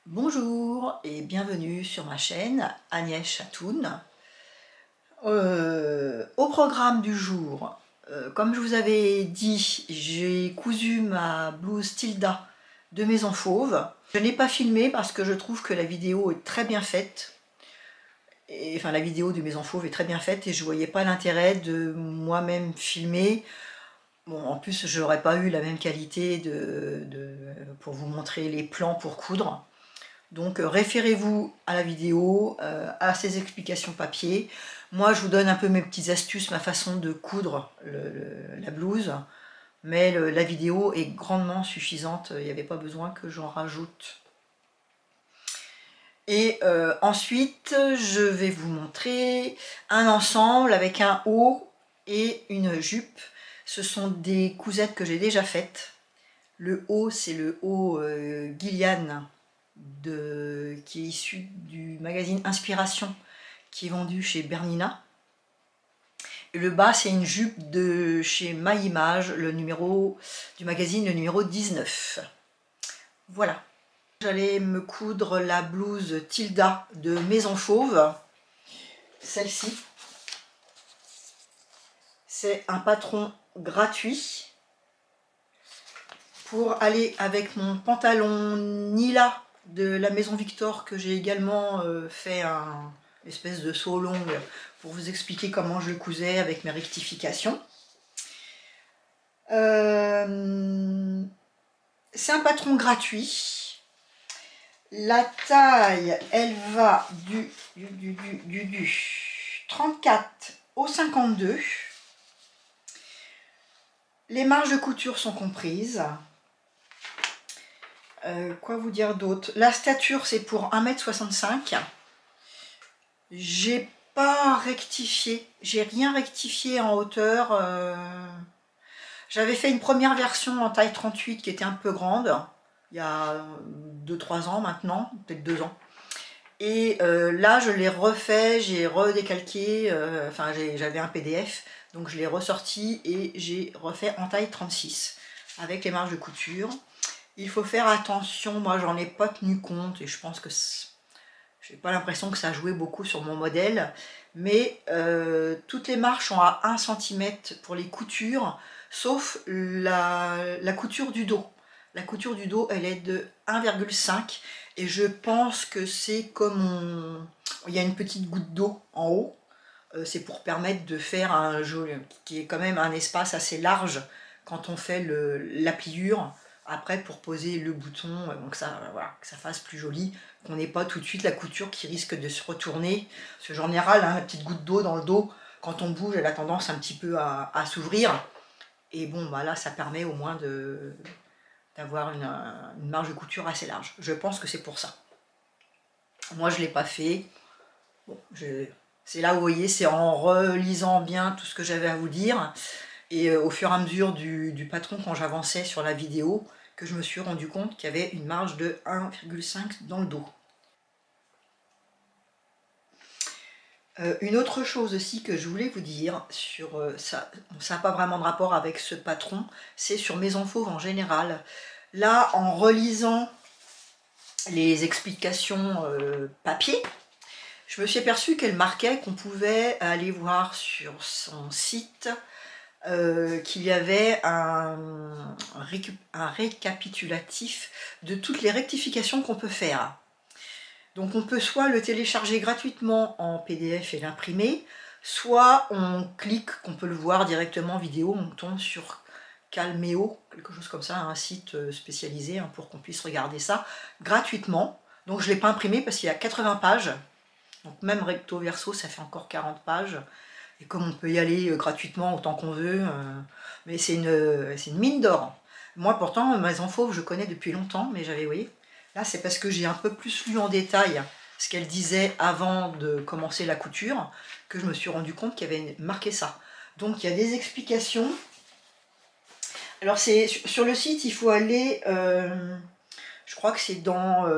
Bonjour et bienvenue sur ma chaîne Agnès Chatoun. Au programme du jour, comme je vous avais dit, j'ai cousu ma blouse Tilda de Maison Fauve. Je n'ai pas filmé parce que je trouve que la vidéo est très bien faite. Enfin, la vidéo de Maison Fauve est très bien faite et je voyais pas l'intérêt de moi-même filmer. Bon, en plus, je n'aurais pas eu la même qualité pour vous montrer les plans pour coudre. Donc référez-vous à la vidéo, à ces explications papier. Moi je vous donne un peu mes petites astuces, ma façon de coudre la blouse, mais la vidéo est grandement suffisante, il n'y avait pas besoin que j'en rajoute. Et ensuite je vais vous montrer un ensemble avec un haut et une jupe. Ce sont des cousettes que j'ai déjà faites. Le haut, c'est le haut Gillian qui est issu du magazine Inspiration, qui est vendu chez Bernina. Et le bas, c'est une jupe de chez My Image, le numéro du magazine, le numéro 19. Voilà. J'allais me coudre la blouse Tilda de Maison Fauve. Celle-ci. C'est un patron gratuit pour aller avec mon pantalon Nila de la Maison Victor, que j'ai également fait un espèce de saut long pour vous expliquer comment je le cousais avec mes rectifications. C'est un patron gratuit. La taille, elle va du 34 au 52. Les marges de couture sont comprises. Quoi vous dire d'autre? La stature, c'est pour 1,65 m. J'ai pas rectifié, j'ai rien rectifié en hauteur. J'avais fait une première version en taille 38 qui était un peu grande, il y a 2-3 ans maintenant, peut-être 2 ans. Et là, je l'ai refait, j'ai redécalqué, enfin j'avais un PDF, donc je l'ai ressorti et j'ai refait en taille 36 avec les marges de couture. Il faut faire attention, moi j'en ai pas tenu compte et je pense que j'ai pas l'impression que ça a joué beaucoup sur mon modèle, mais toutes les marches sont à 1 cm pour les coutures, sauf la couture du dos. La couture du dos, elle est de 1,5 et je pense que c'est comme il y a une petite goutte d'eau en haut, c'est pour permettre de faire un joli, qui est quand même un espace assez large quand on fait la pliure. Après, pour poser le bouton, donc ça, voilà, que ça fasse plus joli, qu'on n'ait pas tout de suite la couture qui risque de se retourner. Parce que en général, hein, la petite goutte d'eau dans le dos, quand on bouge, elle a tendance un petit peu à s'ouvrir. Et bon, bah là, ça permet au moins d'avoir une marge de couture assez large. Je pense que c'est pour ça. Moi, je ne l'ai pas fait. Bon, c'est là où vous voyez, c'est en relisant bien tout ce que j'avais à vous dire. Et au fur et à mesure du patron, quand j'avançais sur la vidéo, que je me suis rendu compte qu'il y avait une marge de 1,5 dans le dos. Une autre chose aussi que je voulais vous dire, sur ça n'a pas vraiment de rapport avec ce patron, c'est sur Maison Fauve en général. Là, en relisant les explications papier, je me suis aperçue qu'elle marquait qu'on pouvait aller voir sur son site qu'il y avait un récapitulatif de toutes les rectifications qu'on peut faire. Donc on peut soit le télécharger gratuitement en PDF et l'imprimer, soit on clique, qu'on peut le voir directement en vidéo, on tombe sur Calméo, quelque chose comme ça, un site spécialisé hein, pour qu'on puisse regarder ça gratuitement. Donc je ne l'ai pas imprimé parce qu'il y a 80 pages, donc même recto verso ça fait encore 40 pages. Et comme on peut y aller gratuitement autant qu'on veut, mais c'est une mine d'or. Moi pourtant, Maison Fauve, je connais depuis longtemps, mais j'avais, vous voyez, là c'est parce que j'ai un peu plus lu en détail ce qu'elle disait avant de commencer la couture, que je me suis rendu compte qu'il y avait marqué ça. Donc il y a des explications. Alors c'est sur le site, il faut aller, je crois que c'est dans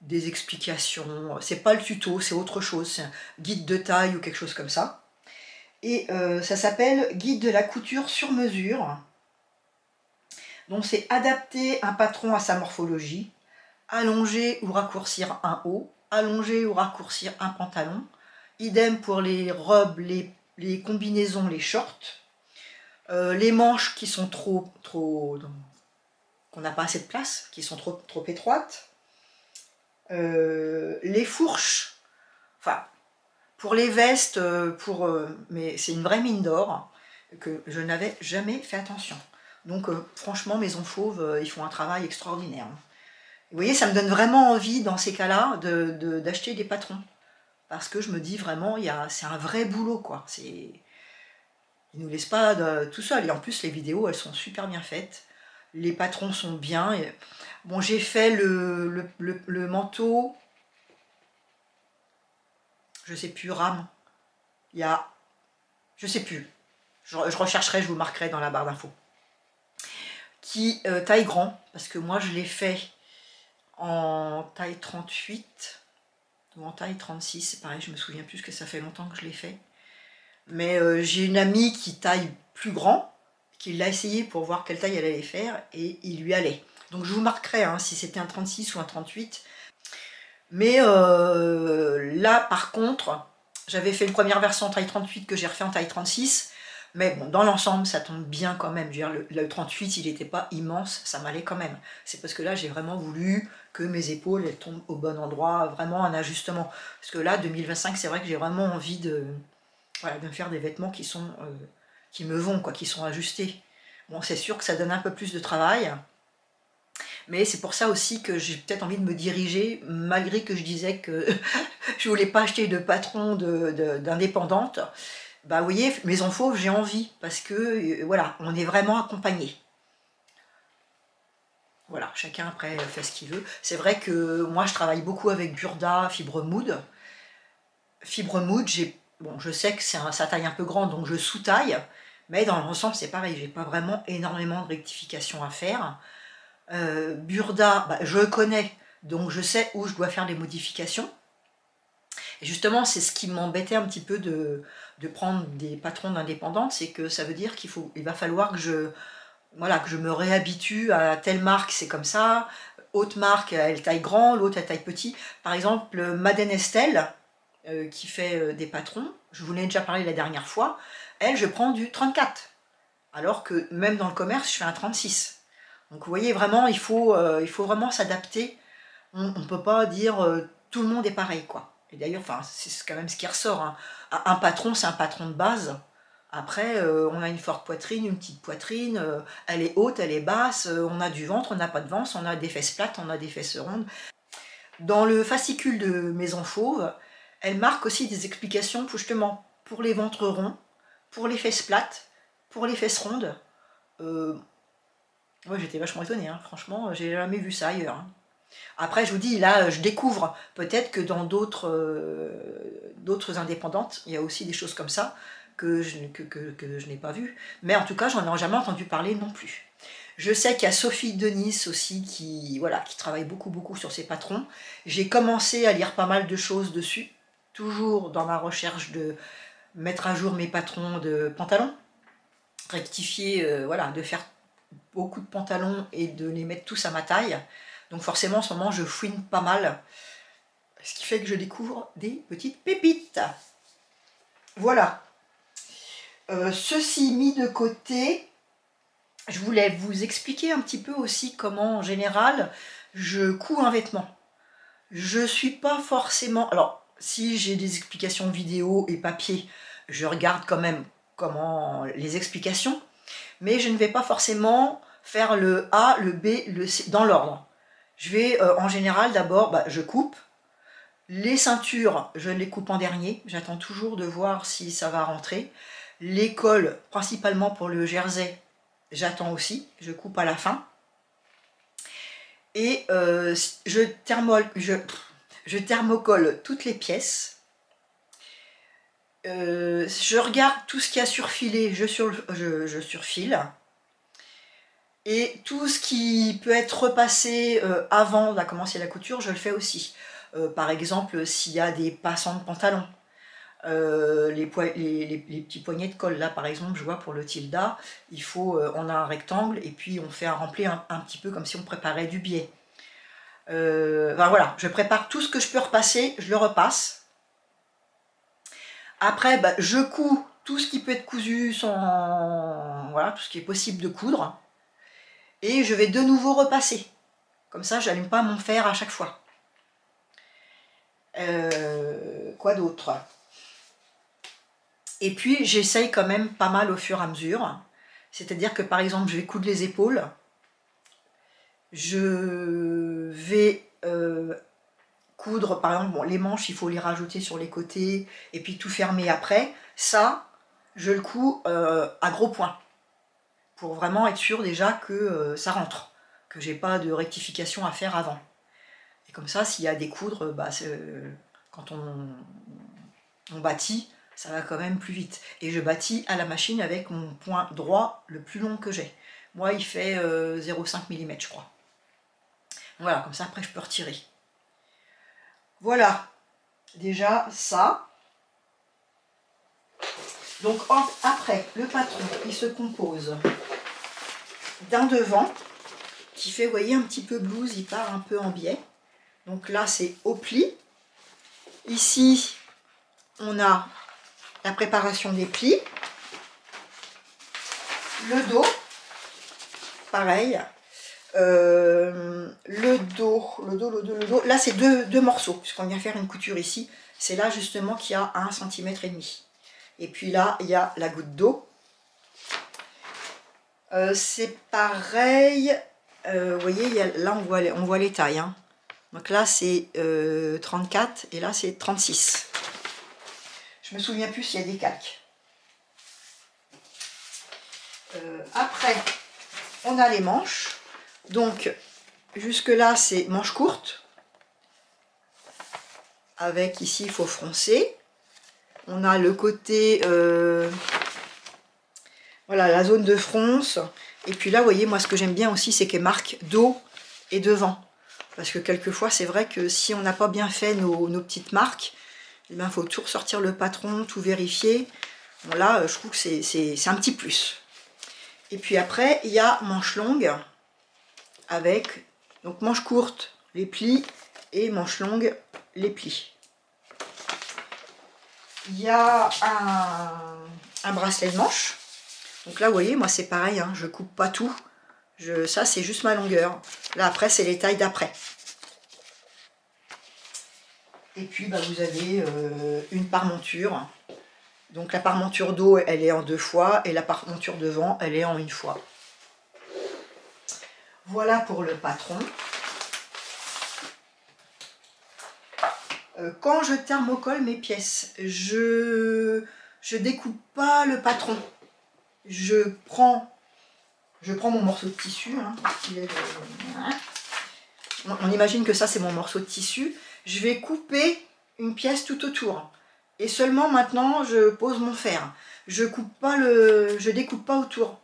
des explications, c'est pas le tuto, c'est autre chose, c'est un guide de taille ou quelque chose comme ça. Et ça s'appelle Guide de la couture sur mesure. Donc c'est adapter un patron à sa morphologie, allonger ou raccourcir un haut, allonger ou raccourcir un pantalon. Idem pour les robes, les combinaisons, les shorts. Les manches qui sont qu'on n'a pas assez de place, qui sont trop étroites. Les fourches, enfin, pour les vestes, mais c'est une vraie mine d'or que je n'avais jamais fait attention. Donc franchement, Maison Fauve, ils font un travail extraordinaire. Vous voyez, ça me donne vraiment envie dans ces cas-là d'acheter des patrons. Parce que je me dis vraiment, c'est un vrai boulot, quoi. Ils ne nous laissent pas tout seuls. Et en plus, les vidéos, elles sont super bien faites. Les patrons sont bien. Bon, j'ai fait le manteau, je sais plus, rame. Je sais plus. Je rechercherai, je vous marquerai dans la barre d'infos. Qui taille grand, parce que moi, je l'ai fait en taille 38 ou en taille 36, c'est pareil, je me souviens plus, que ça fait longtemps que je l'ai fait. Mais j'ai une amie qui taille plus grand, qui l'a essayé pour voir quelle taille elle allait faire, et il lui allait. Donc je vous marquerai hein, si c'était un 36 ou un 38. Mais là, par contre, j'avais fait une première version en taille 38 que j'ai refait en taille 36. Mais bon, dans l'ensemble, ça tombe bien quand même. Je veux dire, le 38, il n'était pas immense, ça m'allait quand même. C'est parce que là, j'ai vraiment voulu que mes épaules elles tombent au bon endroit, vraiment un ajustement. Parce que là, 2025, c'est vrai que j'ai vraiment envie de me faire des vêtements qui me vont, quoi, qui sont ajustés. Bon, c'est sûr que ça donne un peu plus de travail. Mais c'est pour ça aussi que j'ai peut-être envie de me diriger, malgré que je disais que je voulais pas acheter de patron d'indépendante. Bah vous voyez, Maison Fauve, j'ai envie, parce que voilà, on est vraiment accompagné. Voilà, chacun après fait ce qu'il veut. C'est vrai que moi je travaille beaucoup avec Burda, Fibre Mood. Fibre Mood, bon, je sais que ça taille un peu grande, donc je sous-taille, mais dans l'ensemble c'est pareil, j'ai pas vraiment énormément de rectification à faire. Burda, bah, je connais, donc je sais où je dois faire les modifications. Et justement, c'est ce qui m'embêtait un petit peu de prendre des patrons d'indépendante, c'est que ça veut dire il va falloir que je me réhabitue à telle marque, c'est comme ça, autre marque, elle taille grand, l'autre elle taille petit. Par exemple, Madeleine Estelle, qui fait des patrons, je vous l'ai déjà parlé la dernière fois, elle, je prends du 34, alors que même dans le commerce, je fais un 36. Donc vous voyez, vraiment, il faut vraiment s'adapter. On ne peut pas dire tout le monde est pareil, quoi. Et d'ailleurs, c'est quand même ce qui ressort. Hein. Un patron, c'est un patron de base. Après, on a une forte poitrine, une petite poitrine, elle est haute, elle est basse, on a du ventre, on n'a pas de ventre, on a des fesses plates, on a des fesses rondes. Dans le fascicule de Maison Fauve, elle marque aussi des explications justement pour les ventres ronds, pour les fesses plates, pour les fesses rondes. Ouais, j'étais vachement étonnée, hein. Franchement, j'ai jamais vu ça ailleurs. Hein. Après, je vous dis, là, je découvre peut-être que dans d'autres indépendantes, il y a aussi des choses comme ça que je n'ai pas vues. Mais en tout cas, j'en ai jamais entendu parler non plus. Je sais qu'il y a Sophie de Nice aussi qui travaille beaucoup sur ses patrons. J'ai commencé à lire pas mal de choses dessus, toujours dans ma recherche de mettre à jour mes patrons de pantalons, rectifier, de faire beaucoup de pantalons et de les mettre tous à ma taille. Donc forcément en ce moment je fouine pas mal, ce qui fait que je découvre des petites pépites. Voilà. Ceci mis de côté, je voulais vous expliquer un petit peu aussi comment en général je couds un vêtement. Je suis pas forcément... Alors si j'ai des explications vidéo et papier, je regarde quand même comment les explications, mais je ne vais pas forcément faire le A, le B, le C dans l'ordre. Je vais en général d'abord, je coupe. Les ceintures, je les coupe en dernier. J'attends toujours de voir si ça va rentrer. Les cols, principalement pour le jersey, j'attends aussi. Je coupe à la fin. Et je thermocolle toutes les pièces. Je regarde tout ce qui a surfilé, je surfile. Et tout ce qui peut être repassé avant de commencer la couture, je le fais aussi. Par exemple, s'il y a des passants de pantalon, les petits poignets de colle, là par exemple, je vois pour le tilda, on a un rectangle et puis on fait un rempli un petit peu comme si on préparait du biais. Enfin voilà, je prépare tout ce que je peux repasser, je le repasse. Après, bah, je couds tout ce qui peut être cousu, voilà, tout ce qui est possible de coudre. Et je vais de nouveau repasser. Comme ça, j'allume pas mon fer à chaque fois. Quoi d'autre? Et puis, j'essaye quand même pas mal au fur et à mesure. C'est-à-dire que, par exemple, je vais coudre les épaules. Je vais coudre, par exemple, bon, les manches, il faut les rajouter sur les côtés et puis tout fermer après. Ça, je le couds à gros points pour vraiment être sûr déjà que ça rentre, que j'ai pas de rectification à faire avant. Et comme ça, s'il y a des coudres, bah, quand on bâtit, ça va quand même plus vite. Et je bâtis à la machine avec mon point droit le plus long que j'ai. Moi, il fait 0,5 mm, je crois. Voilà, comme ça, après, je peux retirer. Voilà, déjà ça. Donc après, le patron, il se compose d'un devant qui fait, vous voyez, un petit peu blouse, il part un peu en biais. Donc là, c'est au pli. Ici, on a la préparation des plis. Le dos, pareil. Le dos. Là, c'est deux morceaux, puisqu'on vient faire une couture ici. C'est là, justement, qu'il y a 1,5 cm. Et puis là, il y a la goutte d'eau. C'est pareil. Vous voyez, là, on voit les tailles. Hein. Donc là, c'est 34 et là, c'est 36. Je me souviens plus s'il y a des calques. Après, on a les manches. Donc, jusque là, c'est manches courtes. Avec ici, il faut froncer. On a le côté, voilà, la zone de fronce. Et puis là, vous voyez, moi, ce que j'aime bien aussi, c'est qu'elle marque dos et devant. Parce que quelquefois, c'est vrai que si on n'a pas bien fait nos petites marques, il faut tout ressortir le patron, tout vérifier. Bon, là, je trouve que c'est un petit plus. Et puis après, il y a manches longues avec, donc manches courtes, les plis, et manches longues, les plis. Il y a un bracelet de manche. Donc là, vous voyez, moi c'est pareil, hein, je coupe pas tout. Ça, c'est juste ma longueur. Là, après, c'est les tailles d'après. Et puis, bah, vous avez une paremonture. Donc la paremonture dos, elle est en 2 fois. Et la paremonture devant, elle est en 1 fois. Voilà pour le patron. Quand je thermocolle mes pièces, je découpe pas le patron. Je prends mon morceau de tissu. Hein, on imagine que ça, c'est mon morceau de tissu. Je vais couper une pièce tout autour. Et seulement maintenant, je pose mon fer. Je découpe pas autour.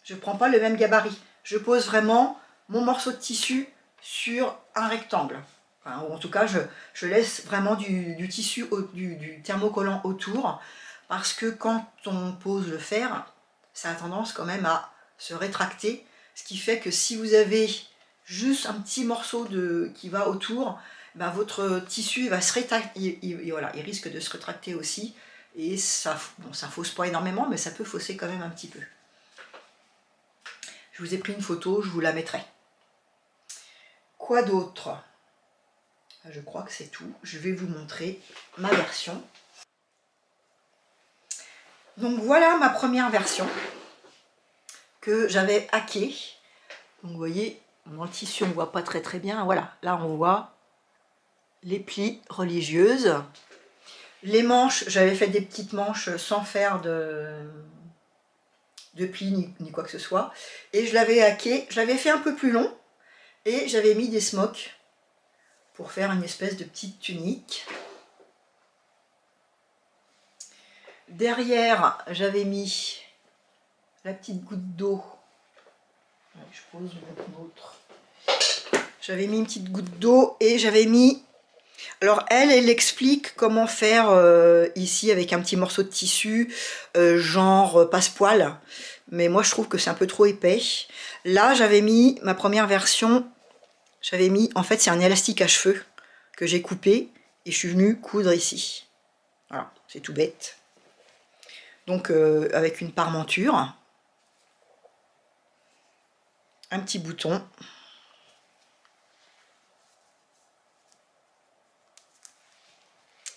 Je prends pas le même gabarit. Je pose vraiment mon morceau de tissu sur un rectangle. Enfin, ou en tout cas, je laisse vraiment du tissu, du thermocollant autour. Parce que quand on pose le fer, ça a tendance quand même à se rétracter. Ce qui fait que si vous avez juste un petit morceau qui va autour, ben votre tissu va se rétracter, voilà, il risque de se rétracter aussi, et ça, bon, ça fausse pas énormément, mais ça peut fausser quand même un petit peu. Je vous ai pris une photo, je vous la mettrai. Quoi d'autre? Je crois que c'est tout. Je vais vous montrer ma version. Donc voilà ma première version que j'avais hackée. Donc vous voyez, dans le tissu on ne voit pas très bien. Voilà, là on voit les plis religieuses. Les manches, j'avais fait des petites manches sans faire de plis ni quoi que ce soit. Et je l'avais hacké, je l'avais fait un peu plus long. Et j'avais mis des smocks pour faire une espèce de petite tunique. Derrière, j'avais mis la petite goutte d'eau. Je pose mon autre. J'avais mis une petite goutte d'eau et j'avais mis... Alors elle explique comment faire ici avec un petit morceau de tissu, genre passe-poil. Mais moi je trouve que c'est un peu trop épais. Là j'avais mis ma première version, J'avais mis, en fait c'est un élastique à cheveux que j'ai coupé et je suis venue coudre ici. Voilà, c'est tout bête. Donc avec une parmenture, un petit bouton.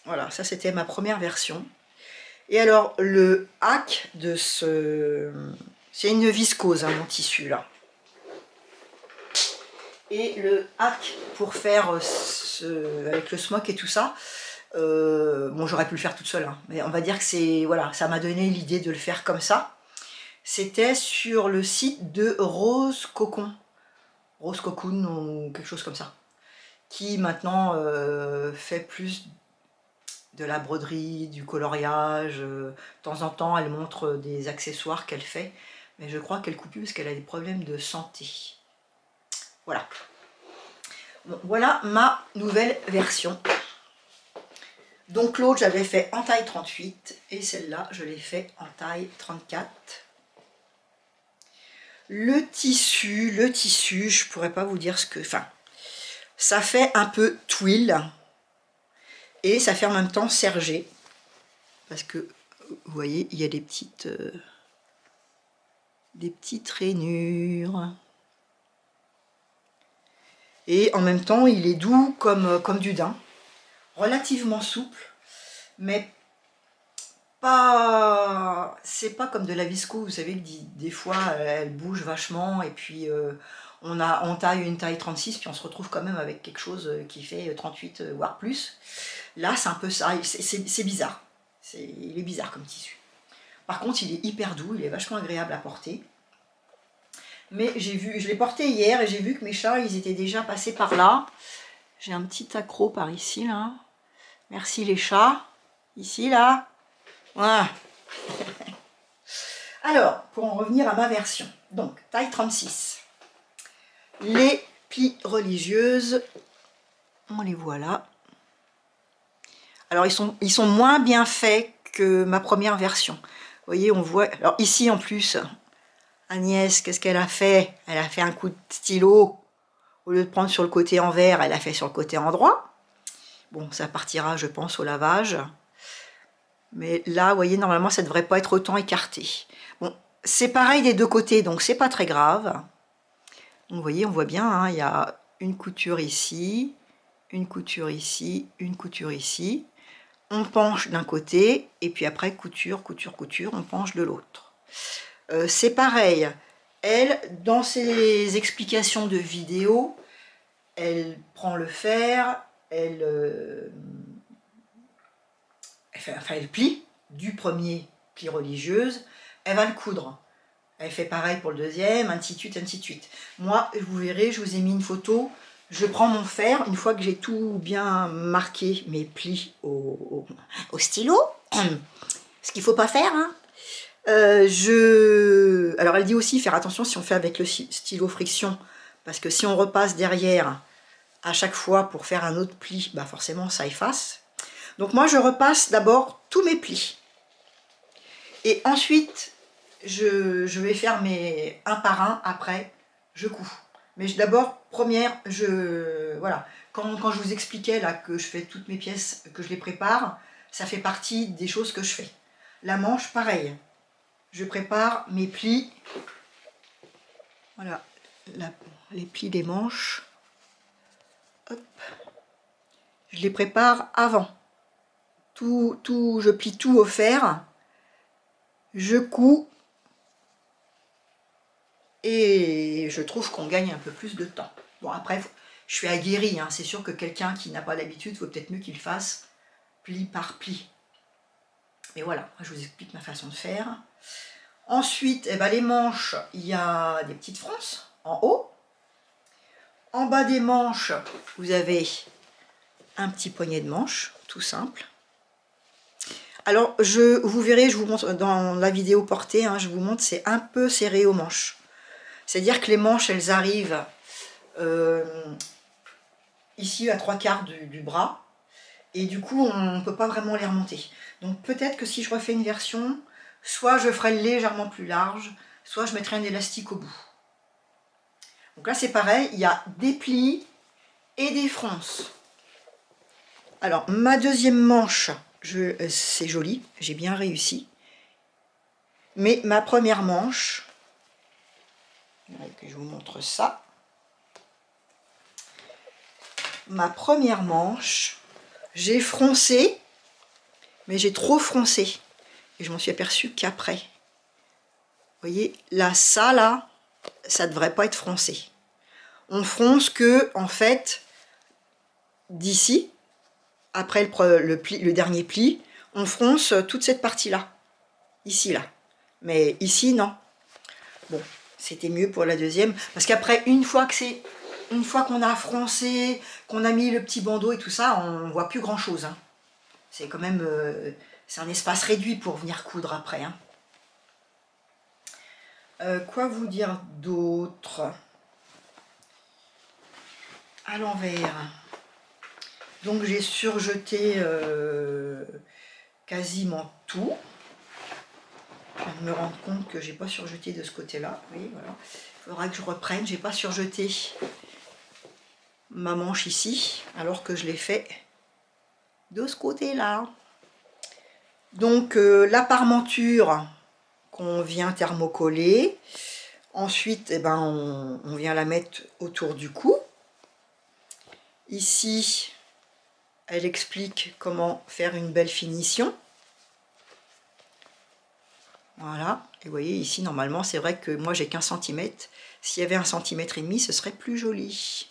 Voilà, ça c'était ma première version. Et alors le hack de ce... C'est une viscose, hein, mon tissu là. Et le hack pour faire avec le smock et tout ça, bon j'aurais pu le faire toute seule, hein, mais on va dire que c'est, voilà, ça m'a donné l'idée de le faire comme ça. C'était sur le site de Rose Cocoon ou quelque chose comme ça, qui maintenant fait plus de la broderie, du coloriage. De temps en temps elle montre des accessoires qu'elle fait, mais je crois qu'elle coupe plus parce qu'elle a des problèmes de santé. Voilà. Bon, voilà ma nouvelle version. Donc l'autre j'avais fait en taille 38 et celle-là je l'ai fait en taille 34. Le tissu, je pourrais pas vous dire ce que... Enfin, ça fait un peu twill et ça fait en même temps sergé. Parce que, vous voyez, il y a des petites rainures. Et en même temps, il est doux comme du daim. Relativement souple, mais pas... C'est pas comme de la visco, vous savez, des fois, elle bouge vachement et puis... on taille une taille 36, puis on se retrouve quand même avec quelque chose qui fait 38, voire plus. Là, c'est un peu ça, c'est bizarre. Il est bizarre comme tissu. Par contre, il est hyper doux, il est vachement agréable à porter. Mais j'ai vu, je l'ai porté hier et j'ai vu que mes chats, ils étaient déjà passés par là. J'ai un petit accroc par ici, là. Merci les chats. Ici, là. Voilà. Alors, pour en revenir à ma version. Donc, taille 36. Les plis religieuses, on les voit là. Alors ils sont moins bien faits que ma première version. Vous voyez, on voit... Alors ici en plus, Agnès, qu'est-ce qu'elle a fait? Elle a fait un coup de stylo. Au lieu de prendre sur le côté envers, elle a fait sur le côté endroit. Bon, ça partira, je pense, au lavage. Mais là, vous voyez, normalement, ça ne devrait pas être autant écarté. Bon, c'est pareil des deux côtés, donc c'est pas très grave. Donc, vous voyez, on voit bien, hein, il y a une couture ici, une couture ici, une couture ici. On penche d'un côté, et puis après, couture, couture, couture, on penche de l'autre. C'est pareil, elle, dans ses explications de vidéo, elle prend le fer, elle plie du premier pli religieuse, elle va le coudre. Elle fait pareil pour le deuxième, ainsi de suite, ainsi de suite. Moi, vous verrez, je vous ai mis une photo. Je prends mon fer, une fois que j'ai tout bien marqué, mes plis au stylo, ce qu'il ne faut pas faire. Hein. Alors, elle dit aussi faire attention si on fait avec le stylo friction, parce que si on repasse derrière à chaque fois pour faire un autre pli, bah forcément ça efface. Donc moi, je repasse d'abord tous mes plis. Et ensuite, je vais faire mes un par un, après, je couds. Mais d'abord, première, voilà, quand je vous expliquais là que je fais toutes mes pièces, que je les prépare, ça fait partie des choses que je fais. La manche, pareil. Je prépare mes plis. Voilà, les plis des manches. Hop. Je les prépare avant. Je plie tout au fer. Je couds. Et je trouve qu'on gagne un peu plus de temps. Bon, après, je suis aguerrie, hein. C'est sûr que quelqu'un qui n'a pas l'habitude, il faut peut-être mieux qu'il fasse pli par pli. Mais voilà, je vous explique ma façon de faire. Ensuite, eh ben, les manches, il y a des petites fronces en haut. En bas des manches, vous avez un petit poignet de manche, tout simple. Alors, vous verrez, je vous montre dans la vidéo portée, hein, je vous montre, c'est un peu serré aux manches. C'est-à-dire que les manches, elles arrivent ici à 3/4 du bras. Et du coup, on ne peut pas vraiment les remonter. Donc peut-être que si je refais une version, soit je ferai légèrement plus large, soit je mettrai un élastique au bout. Donc là, c'est pareil, il y a des plis et des fronces. Alors, ma deuxième manche, c'est joli, j'ai bien réussi. Mais ma première manche, je vous montre ça. Ma première manche, j'ai froncé, mais j'ai trop froncé. Et je m'en suis aperçue qu'après. Vous voyez, là, ça devrait pas être froncé. On fronce que, en fait, d'ici, après le dernier pli, on fronce toute cette partie-là. Ici, là. Mais ici, non. Bon, c'était mieux pour la deuxième. Parce qu'après, une fois qu'on a froncé, qu'on a mis le petit bandeau et tout ça, on voit plus grand-chose. Hein. C'est quand même... c'est un espace réduit pour venir coudre après. Hein. Quoi vous dire d'autre? À l'envers. Donc j'ai surjeté quasiment tout. Je viens de me rendre compte que j'ai pas surjeté de ce côté-là. Oui, voilà. Il faudra que je reprenne. J'ai pas surjeté ma manche ici, alors que je l'ai fait de ce côté-là. Donc la parmenture qu'on vient thermocoller. Ensuite, eh ben, on vient la mettre autour du cou. Ici, elle explique comment faire une belle finition. Voilà. Et vous voyez, ici, normalement, c'est vrai que moi, j'ai qu'1 cm. S'il y avait 1,5 cm, ce serait plus joli.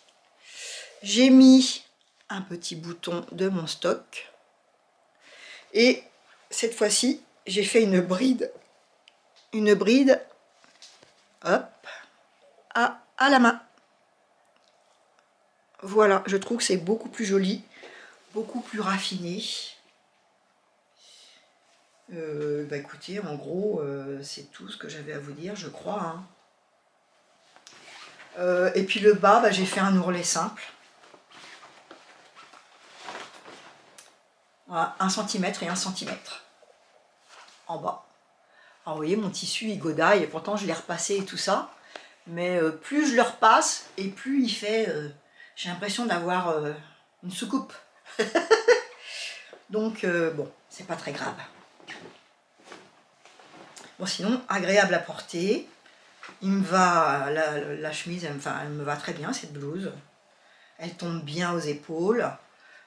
J'ai mis un petit bouton de mon stock. Et cette fois-ci, j'ai fait une bride. Une bride, hop, à la main. Voilà, je trouve que c'est beaucoup plus joli, beaucoup plus raffiné. Bah écoutez, en gros, c'est tout ce que j'avais à vous dire, je crois. Hein. Et puis le bas, bah, j'ai fait un ourlet simple. Voilà, 1 cm et 1 cm en bas. Alors vous voyez, mon tissu il godaille, et pourtant je l'ai repassé et tout ça. Mais plus je le repasse, et plus il fait... j'ai l'impression d'avoir une soucoupe. Donc, bon, c'est pas très grave. Bon, sinon, agréable à porter. Il me va, la chemise, enfin, elle me va très bien, cette blouse. Elle tombe bien aux épaules.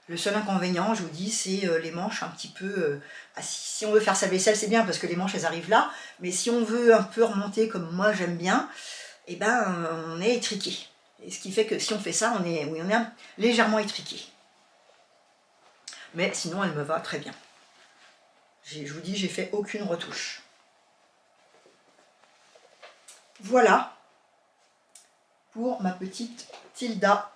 Le seul inconvénient, je vous dis, c'est les manches un petit peu... si on veut faire sa vaisselle, c'est bien, parce que les manches, elles arrivent là. Mais si on veut un peu remonter, comme moi, j'aime bien, eh ben, on est étriqué. Et ce qui fait que si on fait ça, on est légèrement étriqué. Mais sinon, elle me va très bien. Je vous dis, j'ai fait aucune retouche. Voilà pour ma petite Tilda.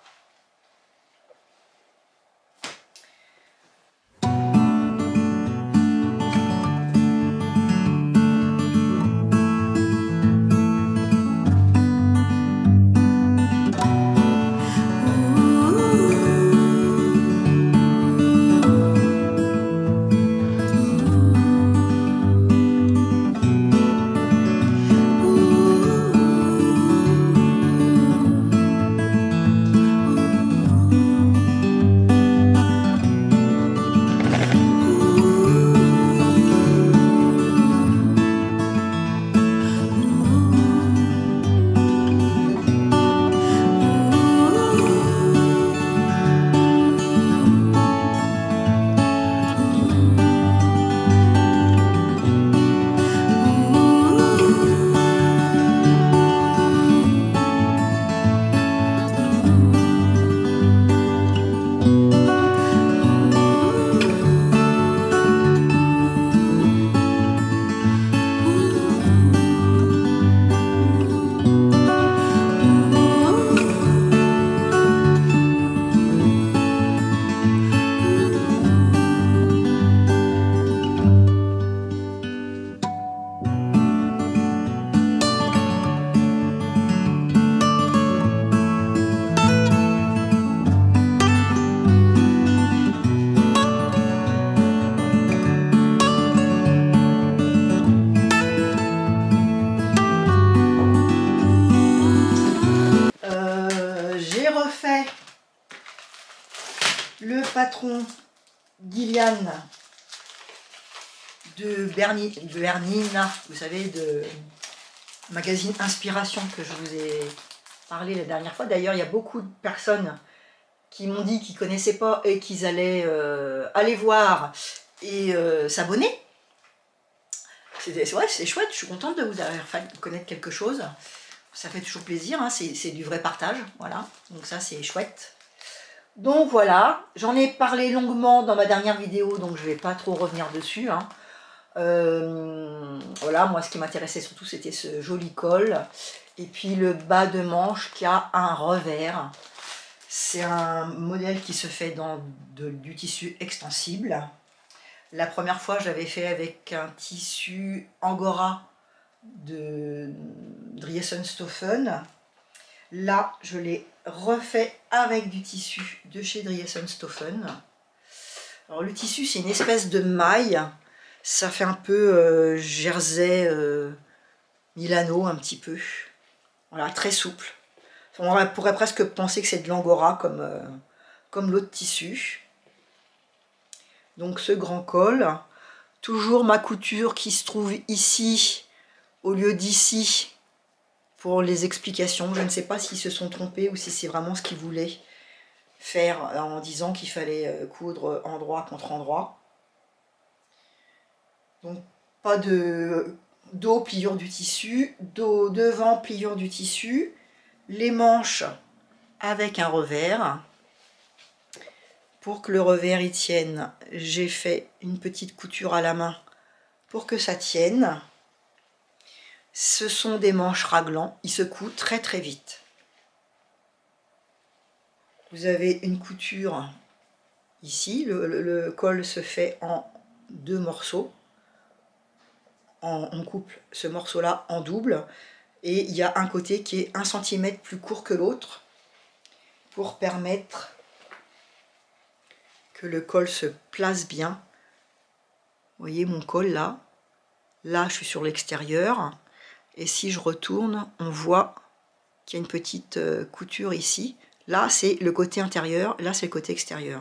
le patron Gillian de Bernina, vous savez, de magazine Inspiration que je vous ai parlé la dernière fois. D'ailleurs, il y a beaucoup de personnes qui m'ont dit qu'ils ne connaissaient pas et qu'ils allaient aller voir et s'abonner. C'est vrai, c'est chouette, je suis contente de vous avoir fait connaître quelque chose. Ça fait toujours plaisir, hein, c'est du vrai partage, voilà. Donc ça, c'est chouette. Donc voilà, j'en ai parlé longuement dans ma dernière vidéo, donc je ne vais pas trop revenir dessus. Hein. Voilà, moi, ce qui m'intéressait surtout, c'était ce joli col. Et puis le bas de manche qui a un revers. C'est un modèle qui se fait dans du tissu extensible. La première fois, je l'avais fait avec un tissu Angora de Driesenstoffen. Là, je l'ai refait avec du tissu de chez Driesenstoffen. Alors le tissu, c'est une espèce de maille. Ça fait un peu jersey Milano, un petit peu. Voilà, très souple. On pourrait presque penser que c'est de l'Angora comme l'autre tissu. Donc ce grand col. Toujours ma couture qui se trouve ici au lieu d'ici pour les explications. Je ne sais pas s'ils se sont trompés ou si c'est vraiment ce qu'ils voulaient faire en disant qu'il fallait coudre endroit contre endroit. Donc pas de dos, pliure du tissu, dos devant, pliure du tissu, les manches avec un revers. Pour que le revers y tienne, j'ai fait une petite couture à la main pour que ça tienne. Ce sont des manches raglans, ils se cousent très très vite. Vous avez une couture ici, le col se fait en 2 morceaux. On coupe ce morceau-là en double et il y a un côté qui est 1 cm plus court que l'autre pour permettre que le col se place bien. Vous voyez mon col là, là je suis sur l'extérieur et si je retourne, on voit qu'il y a une petite couture ici. Là c'est le côté intérieur, là c'est le côté extérieur.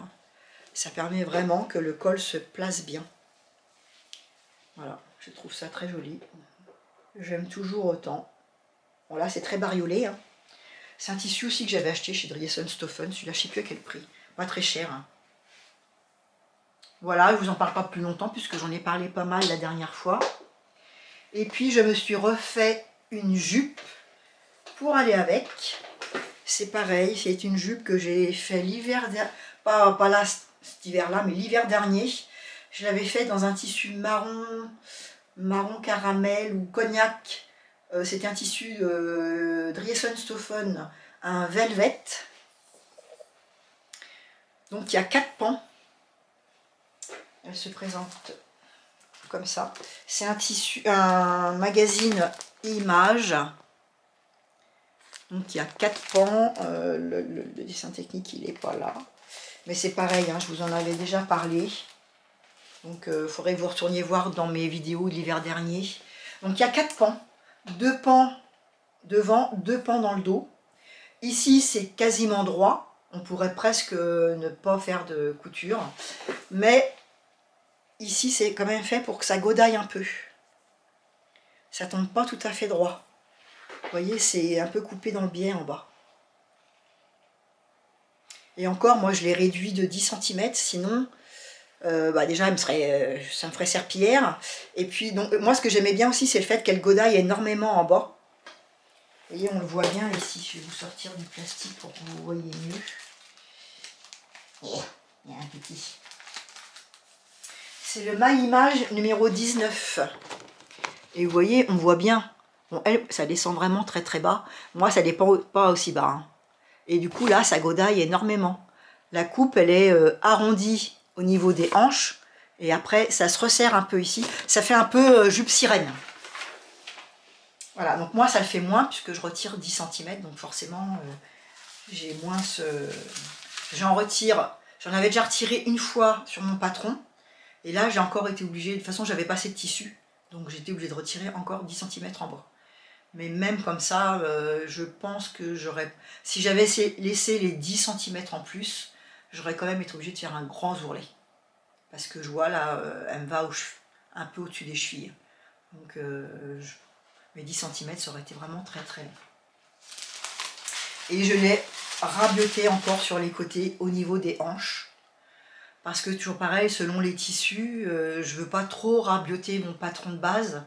Ça permet vraiment que le col se place bien. Voilà, je trouve ça très joli. J'aime toujours autant. Bon là c'est très bariolé. Hein. C'est un tissu aussi que j'avais acheté chez Driesenstoffen. Celui-là je ne sais plus à quel prix. Pas très cher. Hein. Voilà, je ne vous en parle pas plus longtemps puisque j'en ai parlé pas mal la dernière fois. Et puis je me suis refait une jupe pour aller avec. C'est pareil, c'est une jupe que j'ai fait l'hiver dernier. Pas là cet hiver-là, mais l'hiver dernier. Je l'avais fait dans un tissu marron caramel ou cognac. C'était un tissu Driesenstoffen, un velvet. Donc il y a 4 pans. Elle se présente comme ça. C'est un tissu, un magazine Images. Donc il y a 4 pans. Le dessin technique il n'est pas là. Mais c'est pareil, hein, je vous en avais déjà parlé. Donc il faudrait que vous retourniez voir dans mes vidéos de l'hiver dernier. Donc il y a 4 pans. 2 pans devant, 2 pans dans le dos. Ici c'est quasiment droit. On pourrait presque ne pas faire de couture. Mais ici, c'est quand même fait pour que ça godaille un peu. Ça tombe pas tout à fait droit. Vous voyez, c'est un peu coupé dans le biais en bas. Et encore, moi, je l'ai réduit de 10 cm, sinon, déjà, ça me ferait serpillière. Et puis, donc, moi, ce que j'aimais bien aussi, c'est le fait qu'elle godaille énormément en bas. Vous voyez, on le voit bien ici. Je vais vous sortir du plastique pour que vous voyez mieux. Oh, il y a un petit... C'est le My Image numéro 19. Et vous voyez, on voit bien. Bon, elle, ça descend vraiment très très bas. Moi, ça dépend pas aussi bas. Hein. Et du coup, là, ça godaille énormément. La coupe, elle est arrondie au niveau des hanches. Et après, ça se resserre un peu ici. Ça fait un peu jupe sirène. Voilà, donc moi, ça le fait moins puisque je retire 10 cm. Donc forcément, j'ai moins ce... J'en retire... J'en avais déjà retiré une fois sur mon patron. Et là, j'ai encore été obligée, de toute façon, j'avais pas assez de tissu, donc j'étais obligée de retirer encore 10 cm en bas. Mais même comme ça, je pense que j'aurais... Si j'avais laissé les 10 cm en plus, j'aurais quand même été obligée de faire un grand ourlet. Parce que je vois là, elle me va un peu au-dessus des chevilles. Donc mes 10 cm, ça aurait été vraiment très très long. Et je l'ai rabioté encore sur les côtés au niveau des hanches. Parce que toujours pareil, selon les tissus, je veux pas trop rabioter mon patron de base.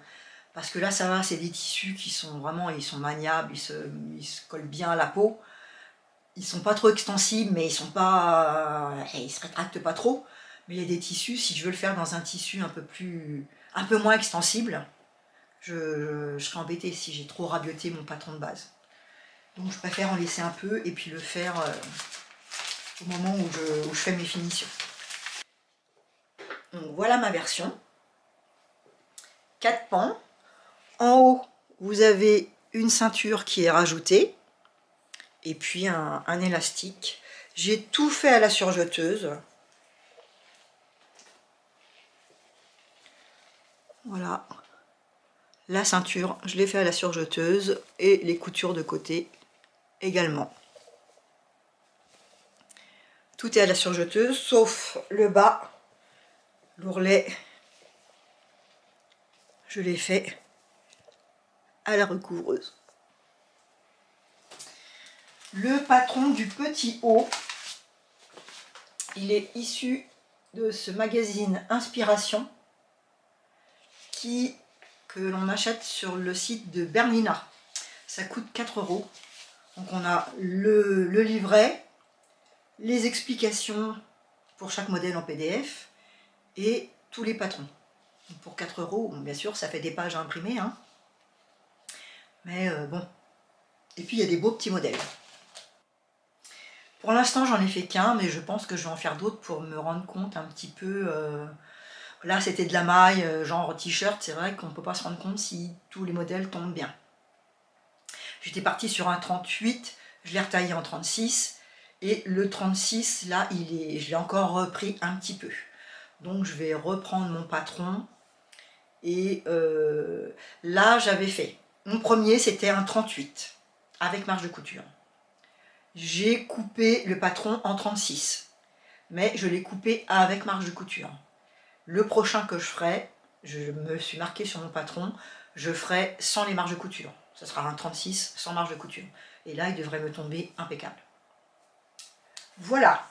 Parce que là, ça va, c'est des tissus qui sont vraiment, ils sont maniables, ils se collent bien à la peau. Ils sont pas trop extensibles, mais ils sont pas, ils se rétractent pas trop. Mais il y a des tissus, si je veux le faire dans un tissu un peu moins extensible, je serais embêtée si j'ai trop rabioté mon patron de base. Donc je préfère en laisser un peu et puis le faire au moment où je fais mes finitions. Donc voilà ma version. 4 pans. En haut, vous avez une ceinture qui est rajoutée. Et puis un élastique. J'ai tout fait à la surjeteuse. Voilà. La ceinture, je l'ai fait à la surjeteuse. Et les coutures de côté également. Tout est à la surjeteuse, sauf le bas. L'ourlet, je l'ai fait à la recouvreuse. Le patron du petit haut, il est issu de ce magazine Inspiration que l'on achète sur le site de Bernina. Ça coûte 4 €. Donc on a le livret, les explications pour chaque modèle en PDF et tous les patrons. Donc pour 4 €, bon, bien sûr ça fait des pages à imprimer, hein. Mais bon. Et puis il y a des beaux petits modèles. Pour l'instant, j'en ai fait qu'un, mais je pense que je vais en faire d'autres pour me rendre compte un petit peu. Là, c'était de la maille, genre t-shirt. C'est vrai qu'on ne peut pas se rendre compte si tous les modèles tombent bien. J'étais partie sur un 38, je l'ai retaillé en 36. Et le 36, là, je l'ai encore repris un petit peu. Donc, je vais reprendre mon patron. Et là, j'avais fait. Mon premier, c'était un 38, avec marge de couture. J'ai coupé le patron en 36, mais je l'ai coupé avec marge de couture. Le prochain que je ferai, je me suis marqué sur mon patron, je ferai sans les marges de couture. Ce sera un 36 sans marge de couture. Et là, il devrait me tomber impeccable. Voilà.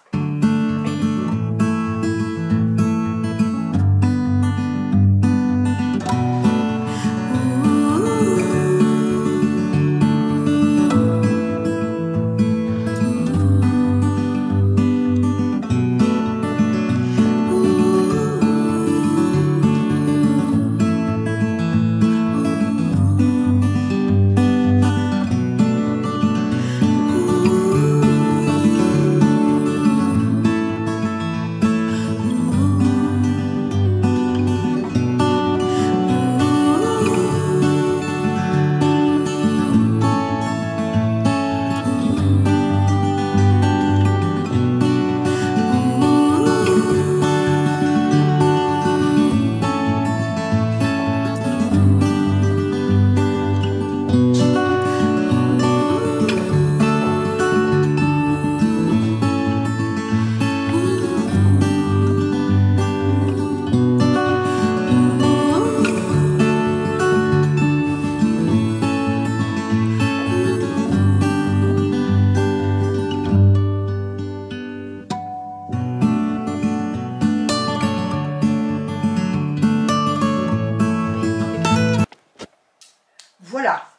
Voilà,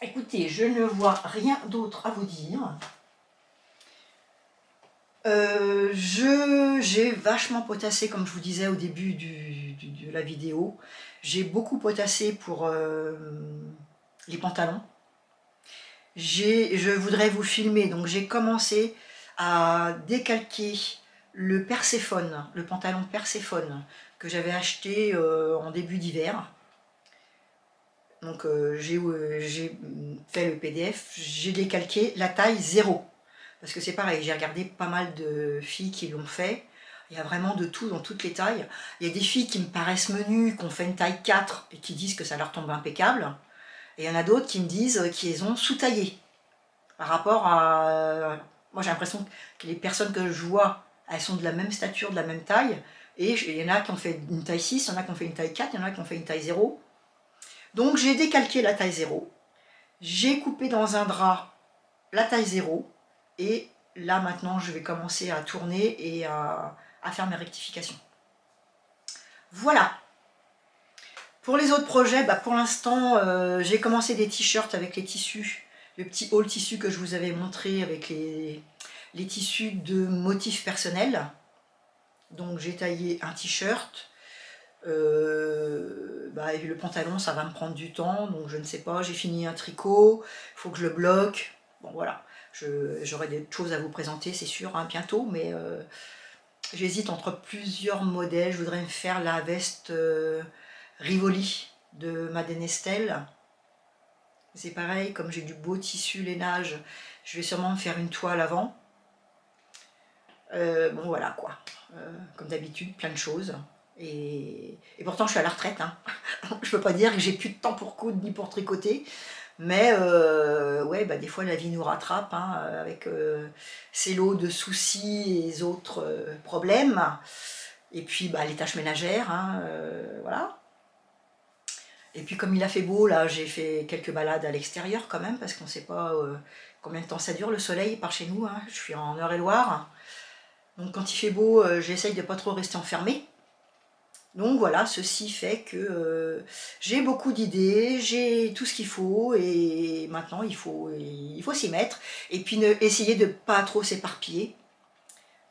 écoutez, je ne vois rien d'autre à vous dire. J'ai vachement potassé, comme je vous disais au début de la vidéo. J'ai beaucoup potassé pour les pantalons. Je voudrais vous filmer, donc j'ai commencé à décalquer le Perséphone, le pantalon Perséphone que j'avais acheté en début d'hiver. Donc j'ai fait le PDF, j'ai décalqué la taille 0. Parce que c'est pareil, j'ai regardé pas mal de filles qui l'ont fait. Il y a vraiment de tout dans toutes les tailles. Il y a des filles qui me paraissent menues, qui ont fait une taille 4 et qui disent que ça leur tombe impeccable. Et il y en a d'autres qui me disent qu'ils ont sous-taillé par rapport à Moi j'ai l'impression que les personnes que je vois, elles sont de la même stature, de la même taille, et il y en a qui ont fait une taille 6, il y en a qui ont fait une taille 4, il y en a qui ont fait une taille 0. Donc j'ai décalqué la taille 0, j'ai coupé dans un drap la taille 0, et là maintenant je vais commencer à tourner et à faire mes rectifications. Voilà. Pour les autres projets, bah pour l'instant j'ai commencé des t-shirts avec les tissus, le petit haul tissu que je vous avais montré avec les tissus de motifs personnels. Donc j'ai taillé un t-shirt, et le pantalon ça va me prendre du temps, donc je ne sais pas, j'ai fini un tricot, il faut que je le bloque. Bon voilà, j'aurai des choses à vous présenter c'est sûr hein, bientôt, mais j'hésite entre plusieurs modèles. Je voudrais me faire la veste Rivoli de Madeleine Estelle. C'est pareil, comme j'ai du beau tissu lainage, je vais sûrement me faire une toile avant. Bon voilà quoi, comme d'habitude, plein de choses. Et pourtant je suis à la retraite, hein. Je peux pas dire que j'ai plus de temps pour coudre ni pour tricoter. Mais ouais, bah, des fois la vie nous rattrape hein, avec ses lots de soucis et autres problèmes. Et puis bah, les tâches ménagères, hein, voilà. Et puis comme il a fait beau, là j'ai fait quelques balades à l'extérieur quand même, parce qu'on ne sait pas combien de temps ça dure le soleil par chez nous, hein. Je suis en Eure-et-Loir. Donc quand il fait beau, j'essaye de ne pas trop rester enfermée. Donc voilà, ceci fait que j'ai beaucoup d'idées, j'ai tout ce qu'il faut, et maintenant il faut s'y mettre. Et puis essayer de ne pas trop s'éparpiller.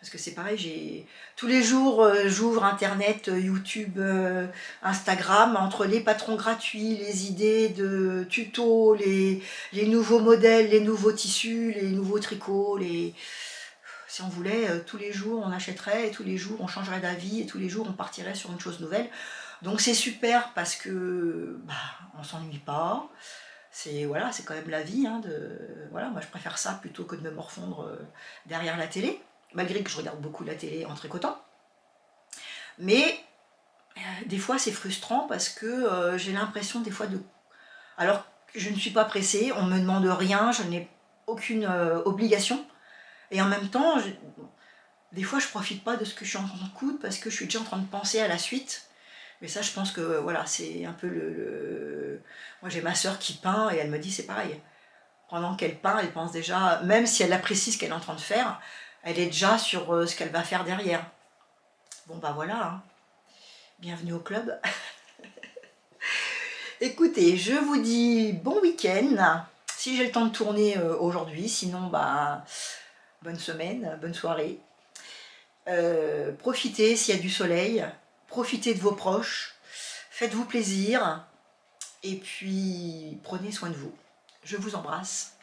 Parce que c'est pareil, tous les jours j'ouvre internet, YouTube, Instagram, entre les patrons gratuits, les idées de tutos, les nouveaux modèles, les nouveaux tissus, les nouveaux tricots, si on voulait, tous les jours on achèterait, et tous les jours on changerait d'avis, et tous les jours on partirait sur une chose nouvelle. Donc c'est super parce que bah, on s'ennuie pas. Voilà, c'est quand même la vie. Hein, voilà, moi je préfère ça plutôt que de me morfondre derrière la télé. Malgré que je regarde beaucoup la télé en tricotant. Mais des fois c'est frustrant parce que j'ai l'impression des fois de... Alors je ne suis pas pressée, on ne me demande rien, je n'ai aucune obligation. Et en même temps, des fois je ne profite pas de ce que je suis en train de coudre parce que je suis déjà en train de penser à la suite. Mais ça je pense que voilà, c'est un peu Moi j'ai ma soeur qui peint et elle me dit c'est pareil. Pendant qu'elle peint, elle pense déjà, même si elle apprécie ce qu'elle est en train de faire, elle est déjà sur ce qu'elle va faire derrière. Bon bah voilà, hein. Bienvenue au club. Écoutez, je vous dis bon week-end, si j'ai le temps de tourner aujourd'hui, sinon bah bonne semaine, bonne soirée. Profitez s'il y a du soleil, profitez de vos proches, faites-vous plaisir, et puis prenez soin de vous. Je vous embrasse,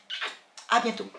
à bientôt.